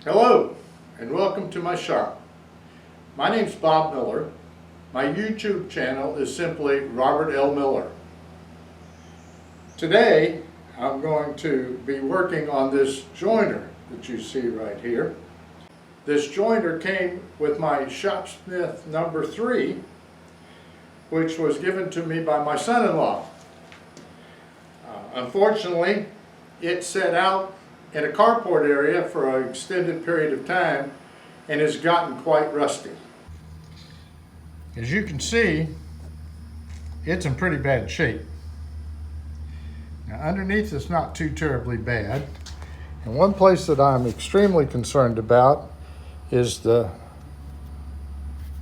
Hello and welcome to my shop. My name's Bob Miller. My YouTube channel is simply Robert L. Miller. Today I'm going to be working on this joiner that you see right here. This joiner came with my ShopSmith number 3, which was given to me by my son-in-law. Unfortunately, it set out in a carport area for an extended period of time and has gotten quite rusty. As you can see, it's in pretty bad shape. Now underneath it's not too terribly bad. And one place that I'm extremely concerned about is the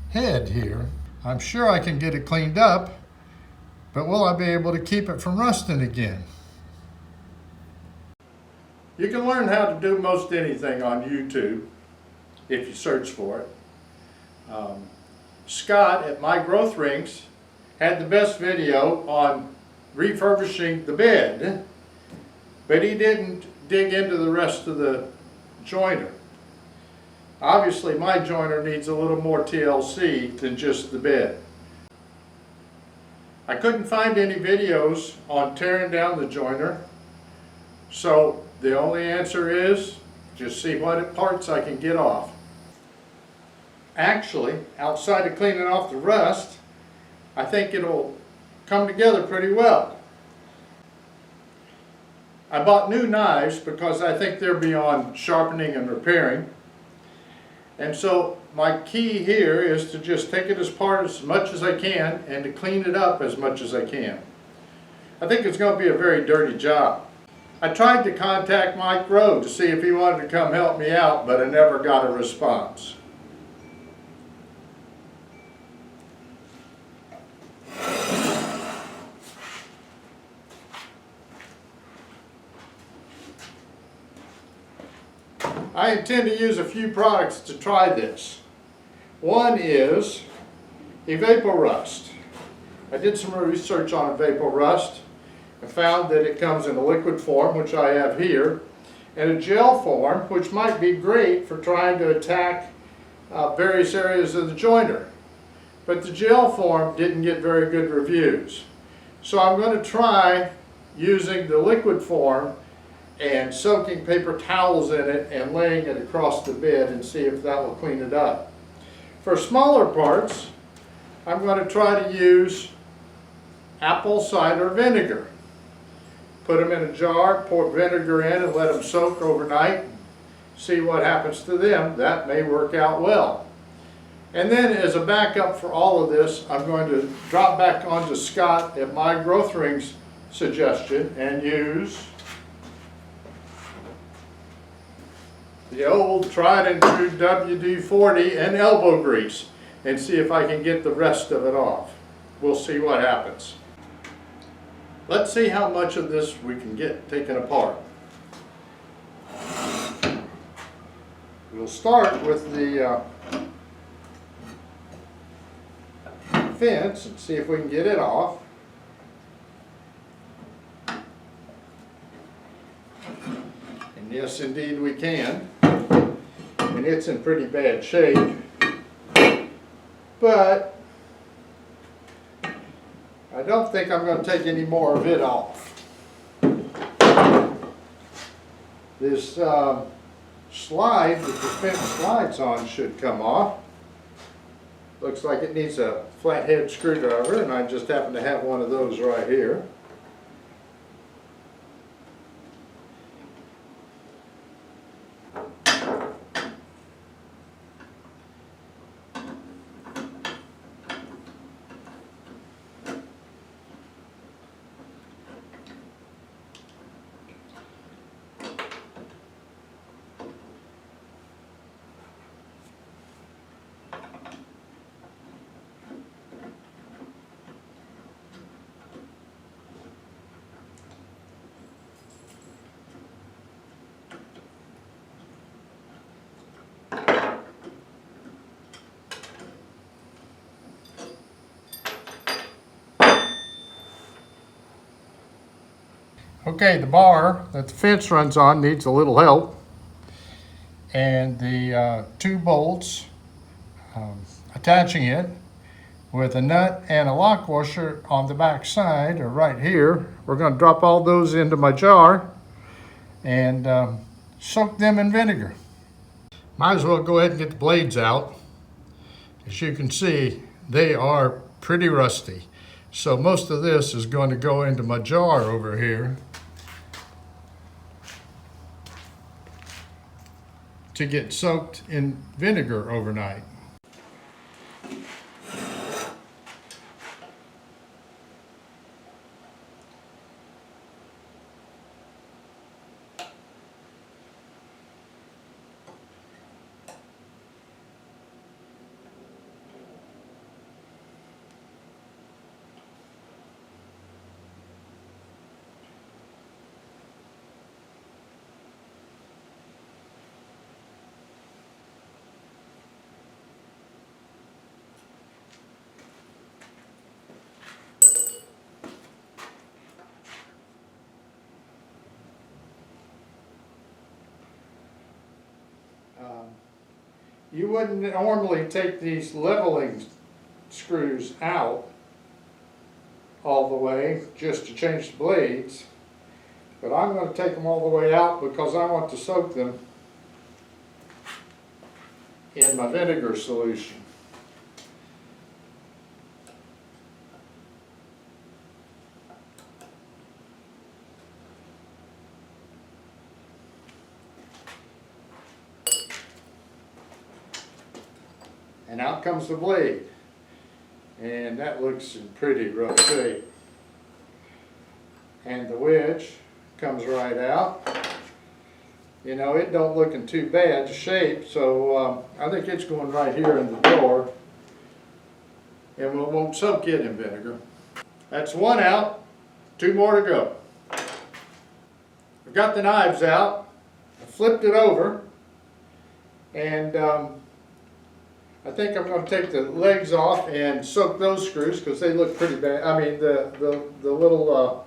head here. I'm sure I can get it cleaned up, but will I be able to keep it from rusting again? You can learn how to do most anything on YouTube if you search for it. Scott at My Growth Rings had the best video on refurbishing the bed, but he didn't dig into the rest of the joiner. Obviously my joiner needs a little more TLC than just the bed. I couldn't find any videos on tearing down the joiner, so the only answer is just see what parts I can get off. Actually, outside of cleaning off the rust, I think it'll come together pretty well. I bought new knives because I think they're beyond sharpening and repairing. And so my key here is to just take it apart as much as I can and to clean it up as much as I can. I think it's going to be a very dirty job. I tried to contact Mike Rowe to see if he wanted to come help me out, but I never got a response. I intend to use a few products to try this. One is a vapor rust. I did some research on a vapor rust. I found that it comes in a liquid form, which I have here, and a gel form, which might be great for trying to attack various areas of the joiner. But the gel form didn't get very good reviews. So I'm going to try using the liquid form and soaking paper towels in it and laying it across the bed and see if that will clean it up. For smaller parts, I'm going to try to use apple cider vinegar. Put them in a jar, pour vinegar in and let them soak overnight. See what happens to them. That may work out well. And then as a backup for all of this, I'm going to drop back onto Scott at My Growth Rings suggestion and use the old tried and true WD-40 and elbow grease and see if I can get the rest of it off. We'll see what happens. Let's see how much of this we can get taken apart. We'll start with the fence and see if we can get it off. And yes, indeed we can. And it's in pretty bad shape. But I don't think I'm going to take any more of it off. This slide that the fence slides on should come off. Looks like it needs a flathead screwdriver, and I just happen to have one of those right here. Okay, the bar that the fence runs on needs a little help. and the two bolts attaching it with a nut and a lock washer on the back side, or right here. We're going to drop all those into my jar and soak them in vinegar. Might as well go ahead and get the blades out. As you can see, they are pretty rusty. So most of this is going to go into my jar over here to get soaked in vinegar overnight. You wouldn't normally take these leveling screws out all the way just to change the blades, but I'm going to take them all the way out because I want to soak them in my vinegar solution. And out comes the blade, and that looks in pretty rough shape. And the wedge comes right out. You know, it don't look in too bad shape, so I think it's going right here in the drawer, and we won't soak it in vinegar. That's one out, two more to go. I've got the knives out, I flipped it over, and I think I'm going to take the legs off and soak those screws because they look pretty bad. I mean, the little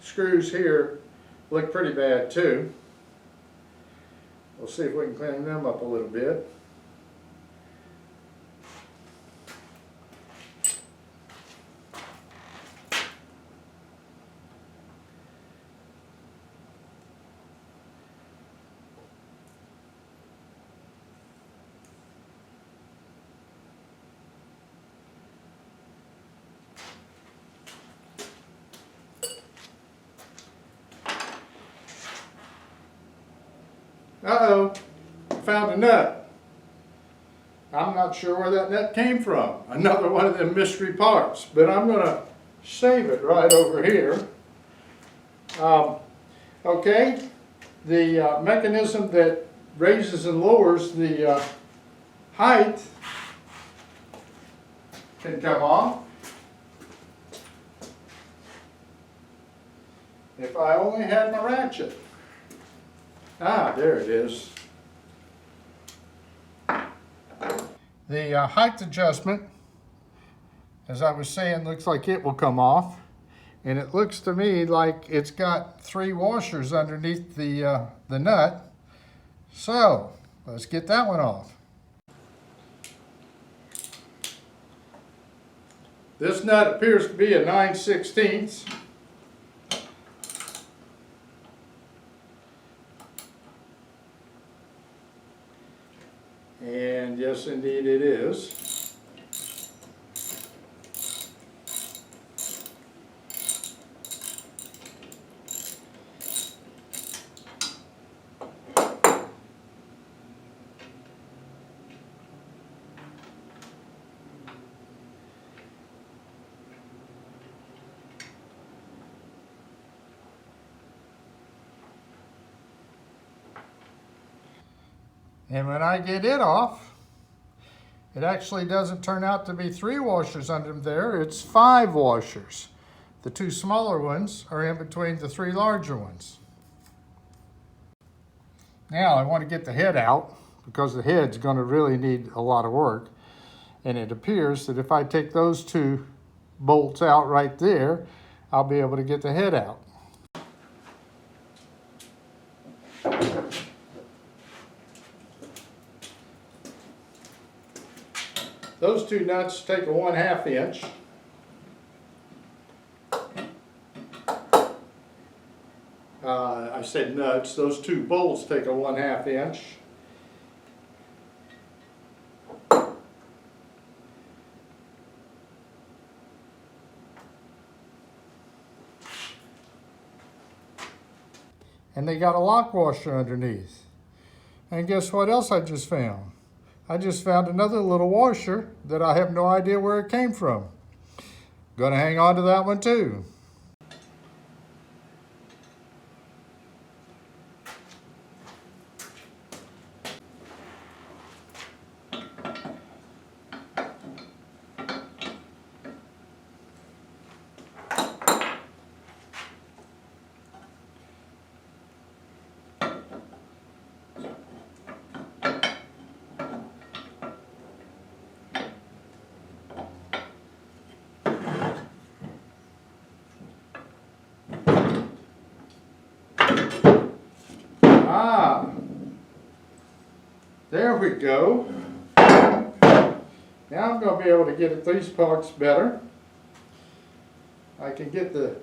screws here look pretty bad too. We'll see if we can clean them up a little bit. Uh-oh, found a nut. I'm not sure where that nut came from. Another one of them mystery parts, but I'm going to save it right over here. Okay, the mechanism that raises and lowers the height can come off. If I only had my ratchet. Ah, there it is. The height adjustment, as I was saying, looks like it will come off. And it looks to me like it's got 3 washers underneath the nut. So, let's get that one off. This nut appears to be a 9/16. And yes, indeed it is. And when I get it off, it actually doesn't turn out to be 3 washers under there, it's 5 washers. The 2 smaller ones are in between the 3 larger ones. Now I want to get the head out because the head's going to really need a lot of work. And it appears that if I take those 2 bolts out right there, I'll be able to get the head out. Those two nuts take a 1/2 inch. I said nuts. Those two bolts take a 1/2 inch. And they got a lock washer underneath. And guess what else I just found? I just found another little washer that I have no idea where it came from. Gonna hang on to that one too. There we go. Now I'm going to be able to get at these parts better. I can get the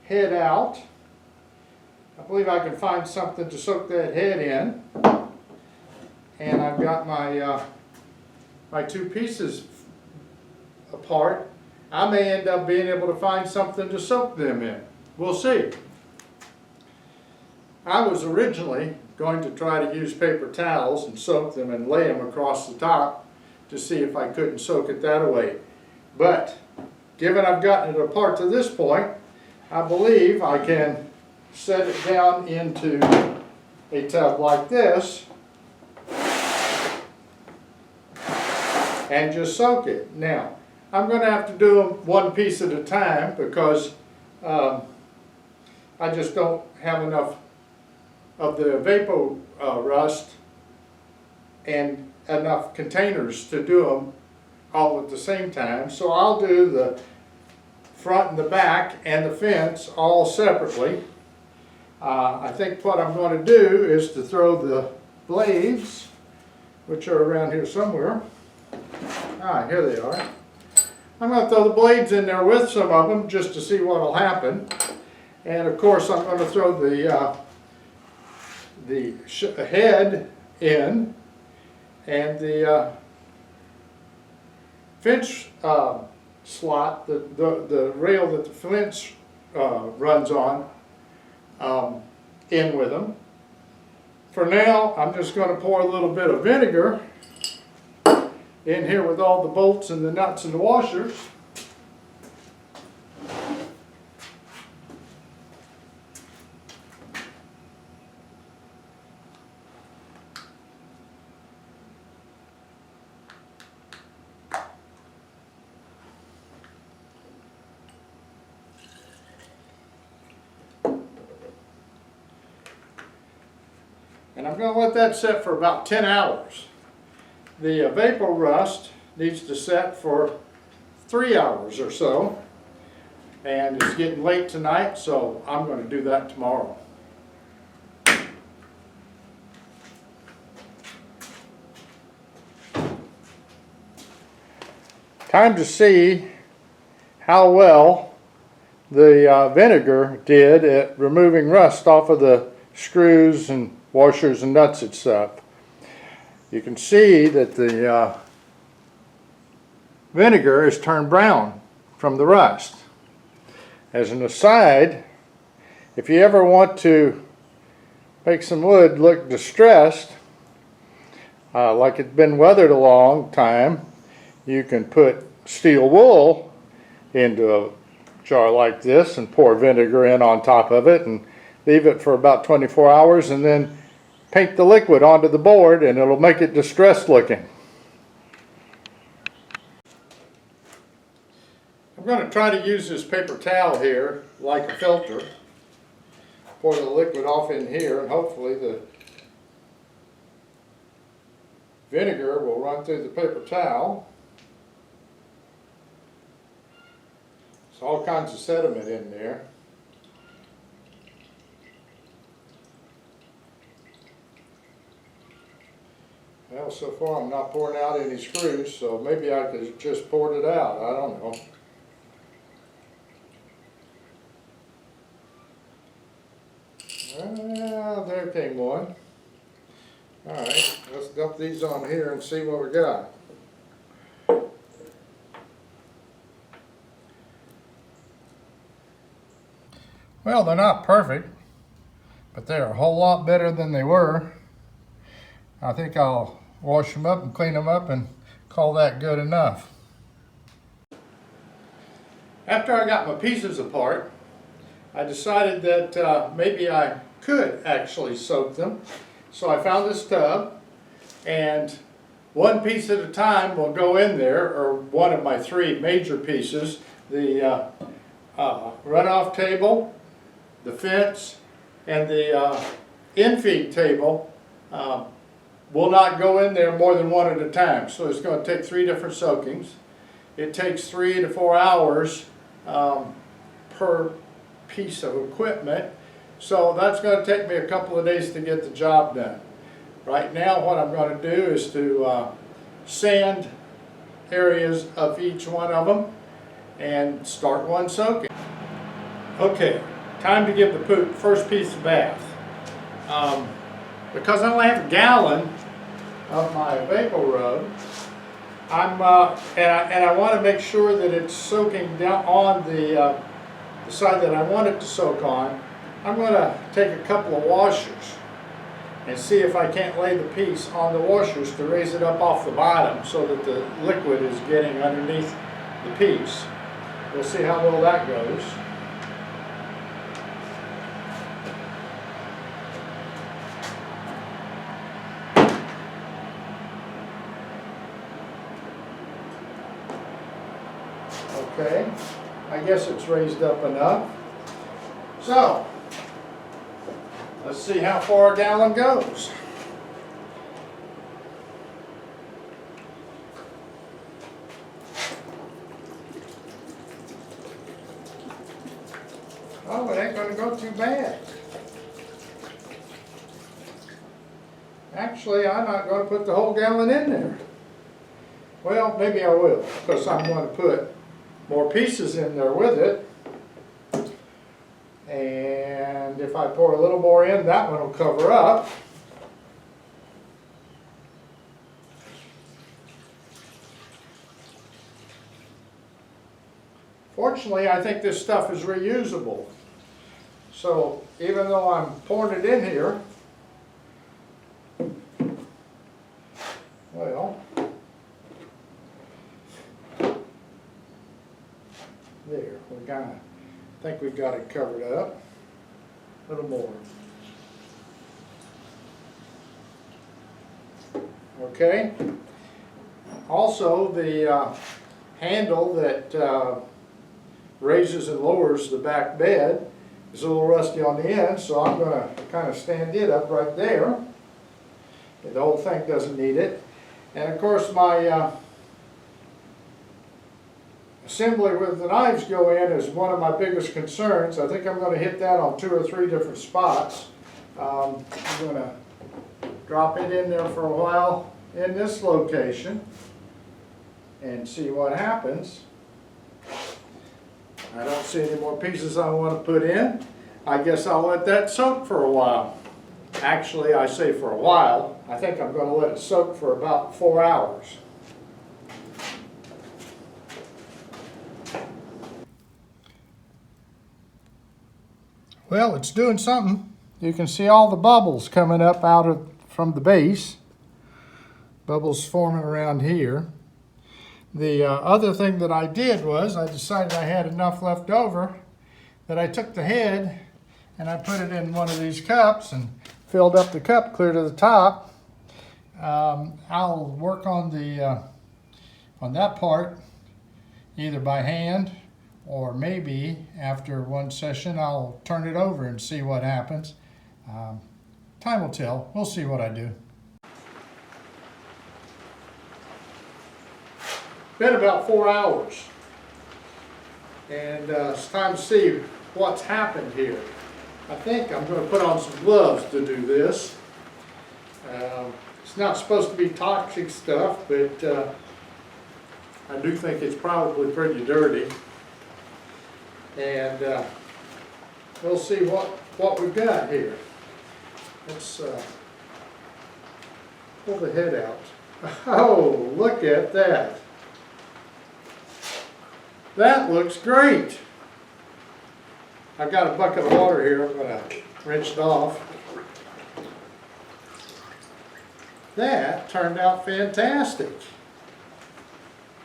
head out. I believe I can find something to soak that head in. And I've got my, my two pieces apart. I may end up being able to find something to soak them in. We'll see. I was originally going to try to use paper towels and soak them and lay them across the top to see if I couldn't soak it that way. But given I've gotten it apart to this point, I believe I can set it down into a tub like this and just soak it. Now, I'm going to have to do them one piece at a time because I just don't have enough of the vapor rust and enough containers to do them all at the same time. So I'll do the front and the back and the fence all separately. I think what I'm going to do is to throw the blades, which are around here somewhere. Here they are. I'm going to throw the blades in there with some of them just to see what will happen. And of course I'm going to throw the head in and the fence slot, the rail that the fence runs on, in with them. For now, I'm just going to pour a little bit of vinegar in here with all the bolts and the nuts and the washers. And I'm going to let that set for about 10 hours. The vapor rust needs to set for 3 hours or so. And it's getting late tonight, so I'm going to do that tomorrow. Time to see how well the vinegar did at removing rust off of the screws and washers and nuts and stuff. You can see that the vinegar is turned brown from the rust. As an aside, if you ever want to make some wood look distressed, like it's been weathered a long time, you can put steel wool into a jar like this and pour vinegar in on top of it and leave it for about 24 hours and then paint the liquid onto the board and it'll make it distressed looking. I'm going to try to use this paper towel here like a filter. Pour the liquid off in here and hopefully the vinegar will run through the paper towel. There's all kinds of sediment in there. Well, so far I'm not pouring out any screws, so maybe I could just pour it out. I don't know. Well, there came one. Alright, let's dump these on here and see what we got. Well, they're not perfect, but they're a whole lot better than they were. I think I'll wash them up and clean them up and call that good enough. After I got my pieces apart, I decided that maybe I could actually soak them. So I found this tub, and one piece at a time will go in there, or one of my three major pieces. The runoff table, the fence, and the infeed table will not go in there more than one at a time. So it's going to take 3 different soakings. It takes 3 to 4 hours per piece of equipment. So that's going to take me a couple of days to get the job done. Right now what I'm going to do is to sand areas of each one of them and start one soaking. Okay, time to give the first piece a bath. Because I only have a gallon of my vapor rub, and I want to make sure that it's soaking down on the side that I want it to soak on. I'm going to take a couple of washers and see if I can't lay the piece on the washers to raise it up off the bottom so that the liquid is getting underneath the piece. We'll see how well that goes. Okay, I guess it's raised up enough. So, let's see how far a gallon goes. Oh, it ain't going to go too bad. Actually, I'm not going to put the whole gallon in there. Well, maybe I will, because I'm going to put more pieces in there with it. And if I pour a little more in, that one will cover up. Fortunately, I think this stuff is reusable. So even though I'm pouring it in here, well, there, I think we've got it covered up. A little more. Okay. Also, the handle that raises and lowers the back bed is a little rusty on the end, so I'm going to kind of stand it up right there. The whole thing doesn't need it. And of course, my assembly with the knives go in is one of my biggest concerns. I think I'm going to hit that on 2 or 3 different spots. I'm going to drop it in there for a while in this location and see what happens. I don't see any more pieces I want to put in. I guess I'll let that soak for a while. Actually, I say for a while. I think I'm going to let it soak for about 4 hours. Well, it's doing something. You can see all the bubbles coming up from the base. Bubbles forming around here. The other thing that I did was I decided I had enough left over that I took the head and I put it in one of these cups and filled up the cup clear to the top. I'll work on that part either by hand, or maybe after one session I'll turn it over and see what happens. Time will tell. We'll see what I do. Been about 4 hours, and it's time to see what's happened here. I think I'm going to put on some gloves to do this. It's not supposed to be toxic stuff, but I do think it's probably pretty dirty. And we'll see what we've got here. Let's pull the head out. Oh, look at that. That looks great. I've got a bucket of water here. I'm going to rinse it off. That turned out fantastic.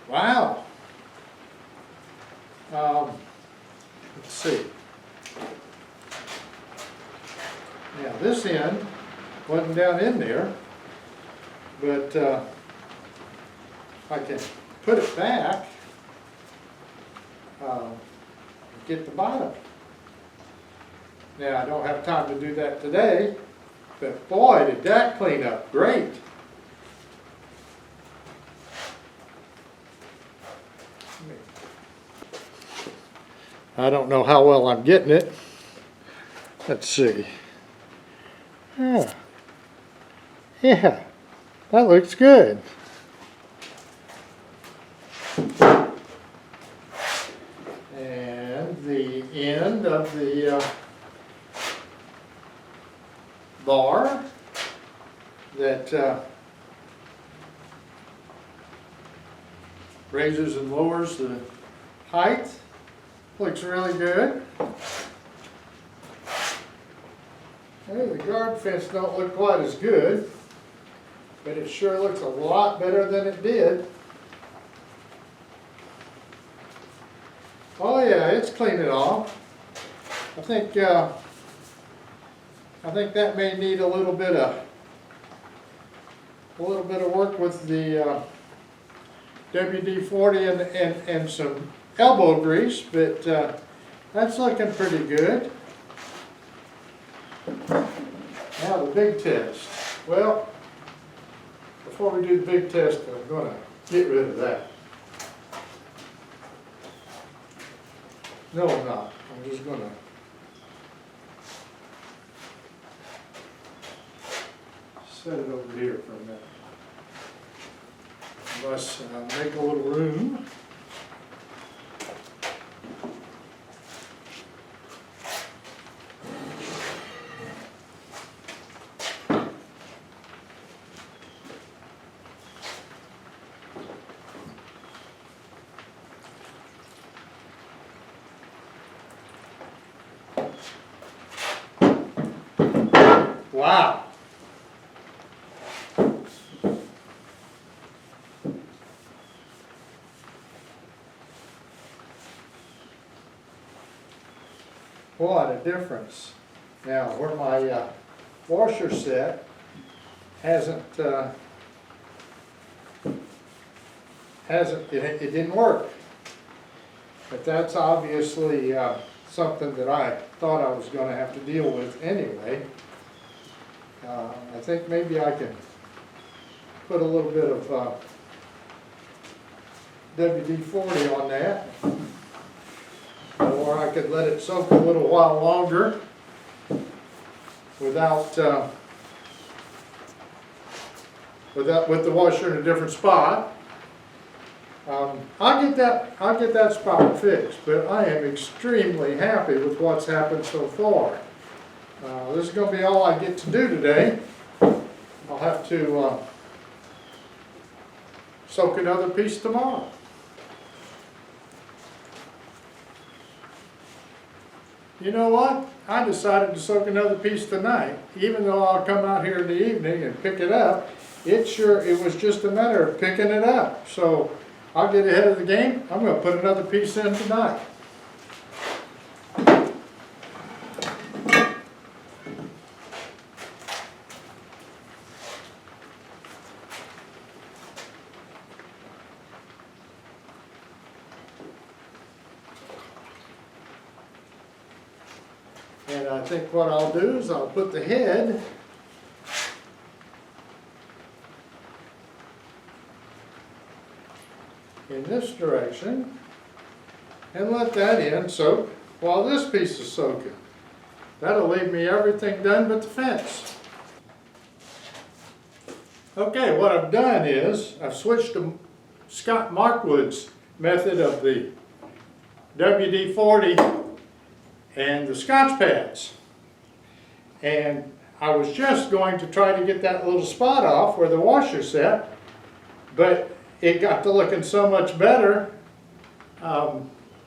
Wow. Let's see. Now this end wasn't down in there, but I can put it back, get the bottom. Now I don't have time to do that today, but boy, did that clean up great. I don't know how well I'm getting it. Let's see. Yeah, that looks good. And the end of the bar that raises and lowers the height looks really good. Hey, the guard fence don't look quite as good, but it sure looks a lot better than it did. Oh yeah, it's cleaning off. I think that may need a little bit of work with the WD-40 and some elbow grease, but that's looking pretty good. Now the big test. Well, before we do the big test, I'm going to get rid of that. No, I'm not. I'm just going to set it over here for a minute. Let's make a little room. Wow. What a difference. Now, where my washer set it didn't work. But that's obviously something that I thought I was going to have to deal with anyway. I think maybe I can put a little bit of WD-40 on that, or I could let it soak a little while longer without with the washer in a different spot. I'll get that spot fixed, but I am extremely happy with what's happened so far. This is going to be all I get to do today. I'll have to soak another piece tomorrow. You know what? I decided to soak another piece tonight. Even though I'll come out here in the evening and pick it up, it was just a matter of picking it up. So I'll get ahead of the game. I'm going to put another piece in tonight. And I think what I'll do is I'll put the head in this direction and let that in soak while this piece is soaking. That'll leave me everything done but the fence. Okay, what I've done is I've switched to Scott Markwood's method of the WD-40 and the Scotch pads. And I was just going to try to get that little spot off where the washer set, but it got to looking so much better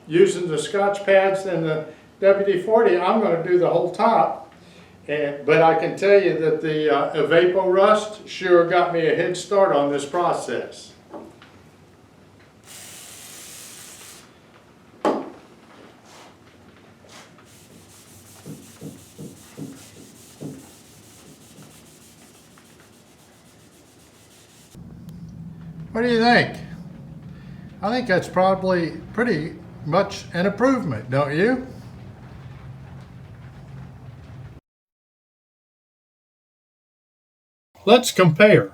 using the Scotch pads and the WD-40. I'm going to do the whole top, but I can tell you that the Reburbished sure got me a head start on this process. What do you think? I think that's probably pretty much an improvement, don't you? Let's compare.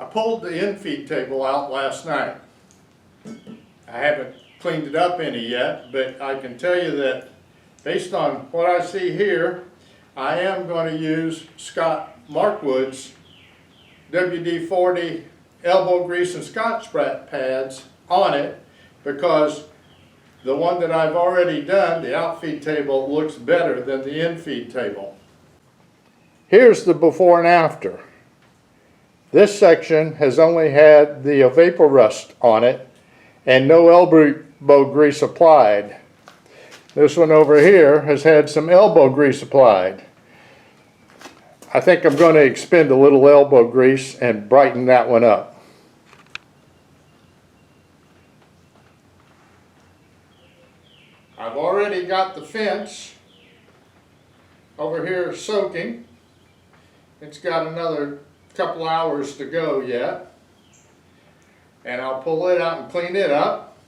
I pulled the infeed table out last night. I haven't cleaned it up any yet, but I can tell you that based on what I see here, I am going to use Scott Markwood's WD-40 elbow grease and Scotch pads on it, because the one that I've already done, the outfeed table, looks better than the infeed table. Here's the before and after. This section has only had the Reburbished on it and no elbow grease applied. This one over here has had some elbow grease applied. I think I'm going to expend a little elbow grease and brighten that one up. I've already got the fence over here soaking. It's got another couple hours to go yet. And I'll pull it out and clean it up.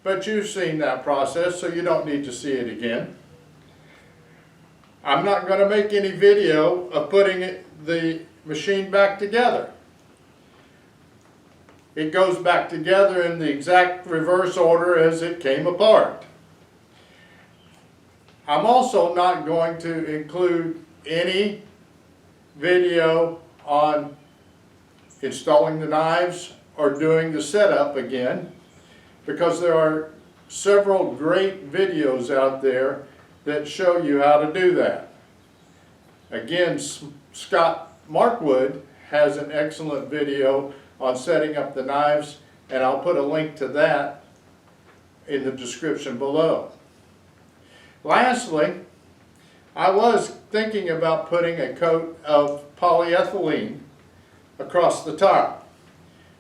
But you've seen that process, so you don't need to see it again. I'm not going to make any video of putting the machine back together. It goes back together in the exact reverse order as it came apart. I'm also not going to include any video on installing the knives or doing the setup again, because there are several great videos out there that show you how to do that. Again, Scott Markwood has an excellent video on setting up the knives, and I'll put a link to that in the description below. Lastly, I was thinking about putting a coat of polyethylene across the top,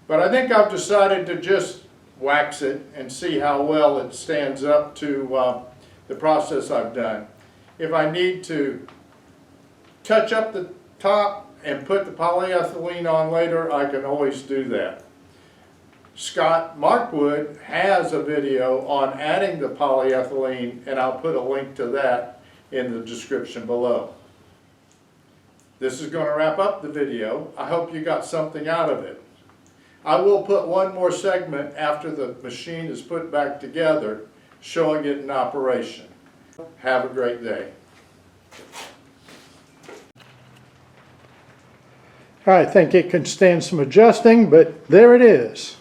but I think I've decided to just wax it and see how well it stands up to the process I've done. If I need to touch up the top and put the polyethylene on later, I can always do that. Scott Markwood has a video on adding the polyethylene, and I'll put a link to that in the description below. This is going to wrap up the video. I hope you got something out of it. I will put one more segment after the machine is put back together, showing it in operation. Have a great day. I think it can stand some adjusting, but there it is.